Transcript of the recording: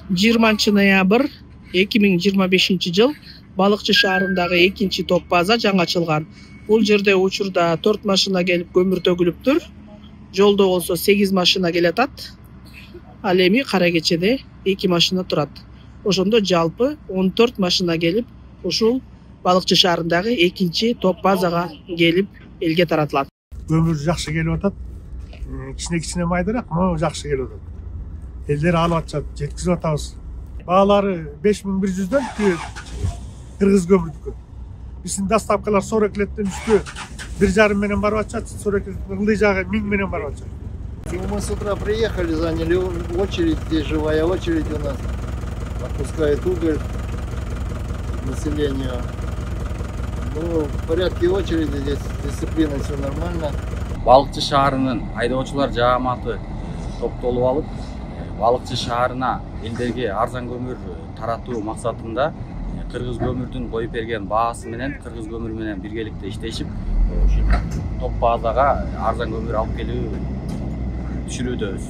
20 ноябрь 2025 жыл Балыкчы шаарындагы экинчи топ база жаңы ачылган. Бул жерде учурда 4 машина келип көмүр төгүлүптүр. Жолдо болсо 8 машина келатат. Ал эми кара кечеде 2 машина турат. Ошондо жалпы 14 машина келип, ушул Балыкчы шаарындагы экинчи топ базага келип элге таратылат. Көмүр жакшы келип атат. Кичине майдыраак, но жакшы келип атат. Элдер алып атышат, жеткизип атабыз. Баалары 5100дөн кыргыз көмүрдүкү. Биздин доставкалар 40 леттен үстү 1,5 менен барып атышат, 40 леттен ылдый жагы 1000 менен барып атышат. Мы с утра приехали, заняли очередь, здесь живая очередь у нас. Отпускают уголь населению. Ну, в порядке очереди, здесь дисциплина, все нормально. Балыкчы шаарынын айдоочулар жааматы топтолуп алып, Балыкчы шаарына элдерге арзан көмүр таратуу максатында кыргыз көмүрдүн коюп берген баасы менен кыргыз көмүр менен биргеликте иштешип, ушул топ базага арзан көмүр алып келүү түшүрүүдөбүз.